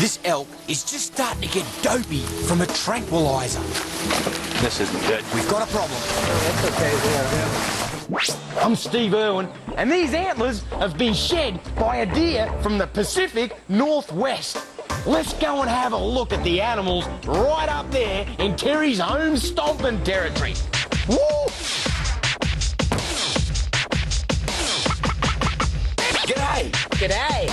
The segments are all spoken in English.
This elk is just starting to get dopey from a tranquilizer. This isn't good. We've got a problem. That's okay, yeah. I'm Steve Irwin, and these antlers have been shed by a deer from the Pacific Northwest. Let's go and have a look at the animals right up there in Terry's home stomping territory. Woo! G'day! G'day!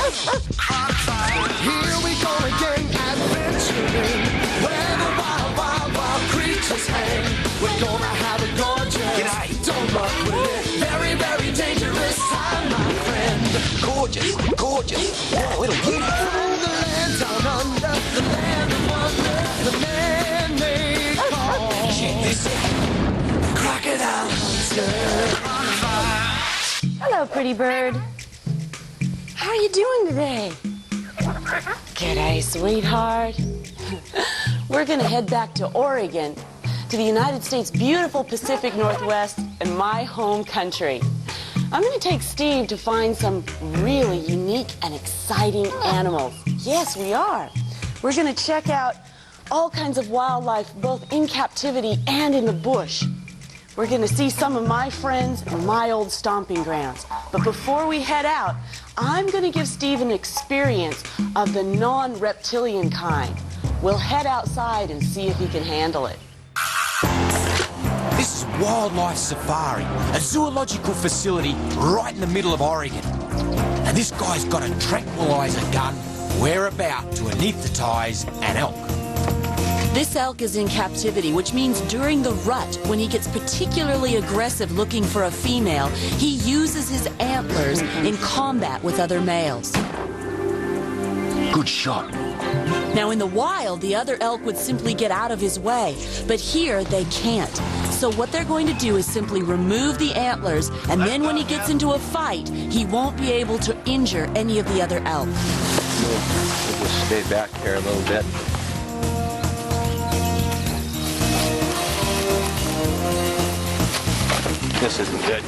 Here we go again, adventuring, where the wild, wild, wild creatures hang. We're gonna have a gorgeous, G'day. don't muck with it, very, very dangerous time, my friend. Gorgeous, gorgeous. Oh, little beauty. From the land down under, the land of wonder, the man they call. Check this out. Crocodile Hunter. Hello, pretty bird. How are you doing today? G'day, sweetheart. We're gonna head back to Oregon, to the United States' beautiful Pacific Northwest and my home country. I'm gonna take Steve to find some really unique and exciting animals. Yes, we are. We're gonna check out all kinds of wildlife, both in captivity and in the bush. We're gonna see some of my friends and my old stomping grounds. But before we head out, I'm gonna give Steve an experience of the non-reptilian kind. We'll head outside and see if he can handle it. This is Wildlife Safari, a zoological facility right in the middle of Oregon. And this guy's got a tranquilizer gun. We're about to anesthetize an elk. This elk is in captivity, which means during the rut, when he gets particularly aggressive looking for a female, he uses his antlers in combat with other males. Good shot. Now, in the wild, the other elk would simply get out of his way, but here they can't. So what they're going to do is simply remove the antlers, and then when he gets into a fight, he won't be able to injure any of the other elk. We'll just stay back here a little bit. This isn't good.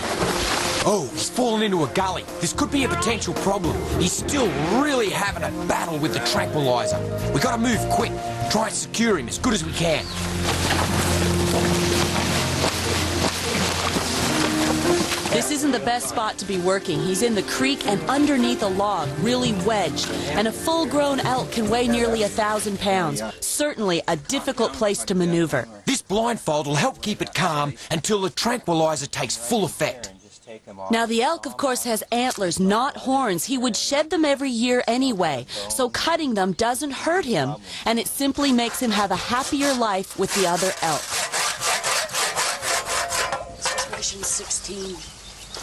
Oh, he's fallen into a gully. This could be a potential problem. He's still really having a battle with the tranquilizer. We gotta move quick. Try and secure him as good as we can. This isn't the best spot to be working. He's in the creek and underneath a log, really wedged. And a full-grown elk can weigh nearly 1,000 pounds. Certainly a difficult place to maneuver. This blindfold will help keep it calm until the tranquilizer takes full effect. Now, the elk, of course, has antlers, not horns. He would shed them every year anyway, so cutting them doesn't hurt him, and it simply makes him have a happier life with the other elk. Expression 16.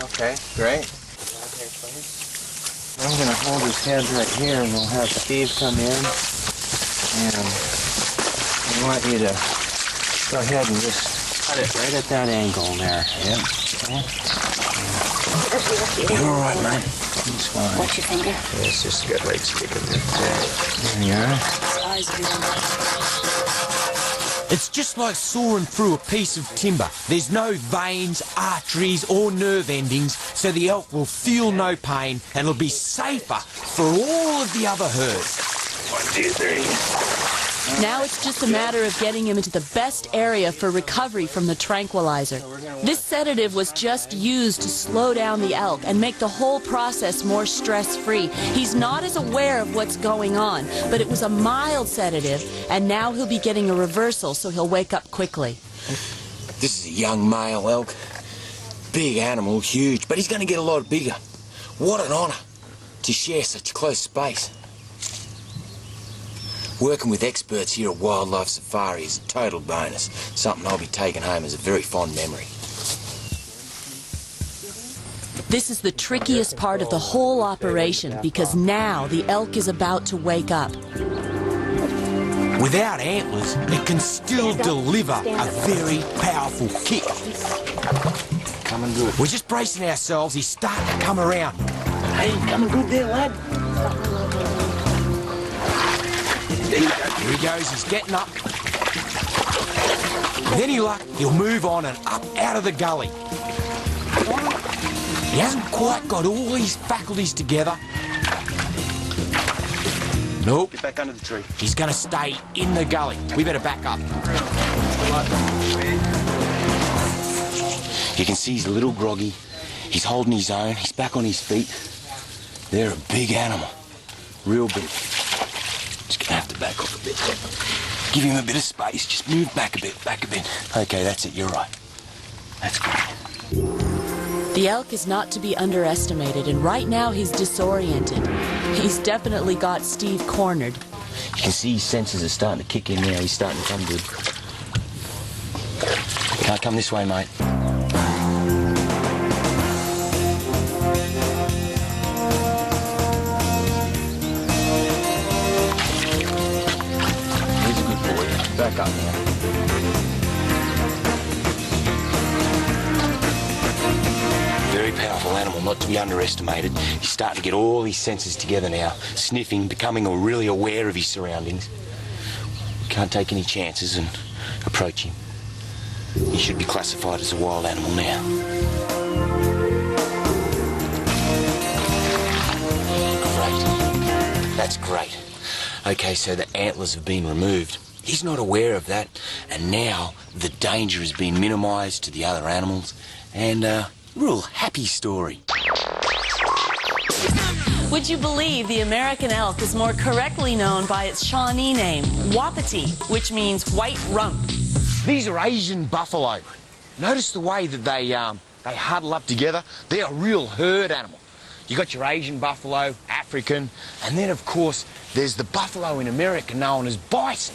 Okay, great. I'm going to hold his head right here, and we'll have Steve come in. And I want you to go ahead and just cut it right at that angle there. Yep. Okay. You're all right, man. It's fine. What's your finger? Yeah, it's just got right sticking there. There you are. His eyes are It's just like sawing through a piece of timber. There's no veins, arteries or nerve endings, so the elk will feel no pain and it'll be safer for all of the other herd. 1, 2, 3. Now it's just a matter of getting him into the best area for recovery from the tranquilizer. This sedative was just used to slow down the elk and make the whole process more stress-free. He's not as aware of what's going on, but it was a mild sedative, and now he'll be getting a reversal, so he'll wake up quickly. This is a young male elk. Big animal, huge, but he's going to get a lot bigger. What an honour to share such close space. Working with experts here at Wildlife Safari is a total bonus, something I'll be taking home as a very fond memory. This is the trickiest part of the whole operation, because now the elk is about to wake up. Without antlers, it can still deliver a very powerful kick. Coming good. We're just bracing ourselves. He's starting to come around. Hey, coming good there, lad. Here he goes. He's getting up. With any luck, he'll move on and up out of the gully. He hasn't quite got all his faculties together. Nope. Get back under the tree. He's gonna stay in the gully. We better back up. You can see he's a little groggy. He's holding his own. He's back on his feet. They're a big animal. Real big. Just gonna have to back off a bit. Give him a bit of space. Just move back a bit, back a bit. Okay, that's it. You're right. That's great. The elk is not to be underestimated, and right now he's disoriented. He's definitely got Steve cornered. You can see his senses are starting to kick in now. He's starting to come good. Can't come this way, mate. He's a good boy. Back up now. Very powerful animal, not to be underestimated. He's starting to get all his senses together now. Sniffing, becoming really aware of his surroundings. Can't take any chances and approach him. He should be classified as a wild animal now. Great. That's great. Okay, so the antlers have been removed. He's not aware of that, and now the danger has been minimised to the other animals, and real happy story. Would you believe the American elk is more correctly known by its Shawnee name, Wapiti, which means white rump? These are Asian buffalo. Notice the way that they huddle up together. They're a real herd animal. You got your Asian buffalo, African, and then of course there's the buffalo in America known as bison.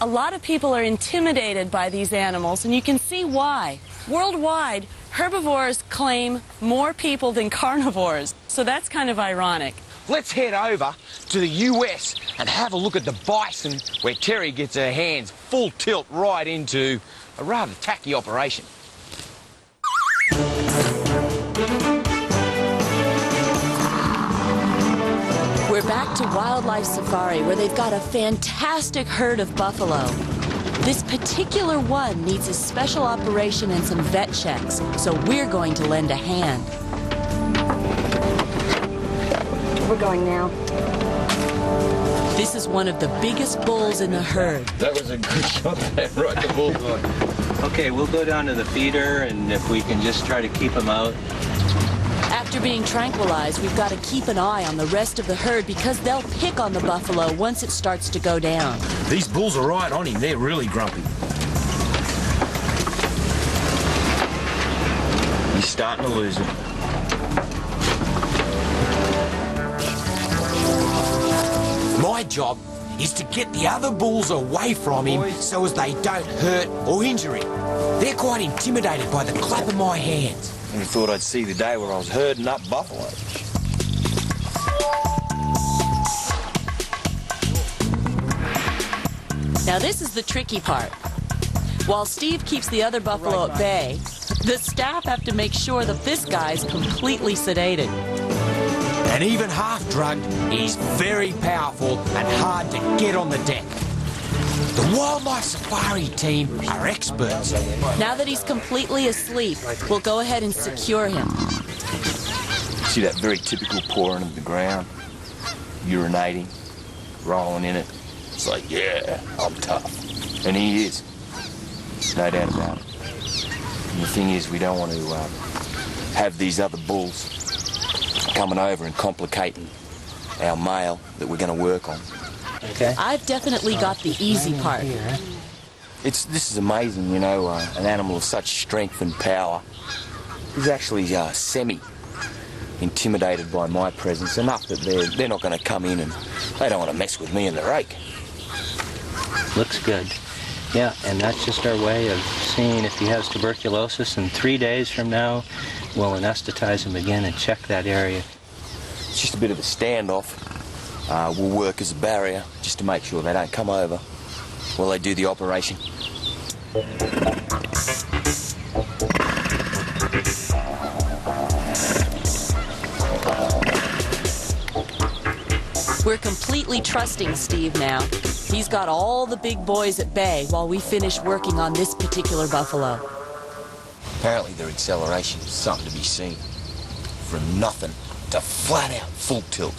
A lot of people are intimidated by these animals, and you can see why. Worldwide, herbivores claim more people than carnivores, so that's kind of ironic. Let's head over to the US and have a look at the bison, where Terry gets her hands full tilt right into a rather tacky operation. We're back to Wildlife Safari, where they've got a fantastic herd of buffalo. This particular one needs a special operation and some vet checks, so we're going to lend a hand. We're going now. This is one of the biggest bulls in the herd. That was a good shot there, right the bullseye. Okay, we'll go down to the feeder, and if we can just try to keep him out. After being tranquilized, we've got to keep an eye on the rest of the herd because they'll pick on the buffalo once it starts to go down. These bulls are right on him. They're really grumpy. He's starting to lose it. My job is to get the other bulls away from him so as they don't hurt or injure him. They're quite intimidated by the clap of my hands. Never thought I'd see the day where I was herding up buffalo. Now this is the tricky part. While Steve keeps the other buffalo at bay, the staff have to make sure that this guy's completely sedated. And even half-drugged, he's very powerful and hard to get on the deck. The Wildlife Safari team are experts. Now that he's completely asleep, we'll go ahead and secure him. See that very typical pouring of the ground, urinating, rolling in it. It's like, yeah, I'm tough. And he is. No doubt about it. And the thing is, we don't want to have these other bulls coming over and complicating our male that we're going to work on. Okay. I've definitely got the easy part. This is amazing, you know, an animal of such strength and power. He's actually semi-intimidated by my presence, enough that they're not going to come in and they don't want to mess with me and the rake. Looks good. Yeah, and that's just our way of seeing if he has tuberculosis, and 3 days from now, we'll anesthetize him again and check that area. It's just a bit of a standoff. We'll work as a barrier just to make sure they don't come over while they do the operation. We're completely trusting Steve now. He's got all the big boys at bay while we finish working on this particular buffalo. Apparently their acceleration is something to be seen. From nothing to flat out full tilt.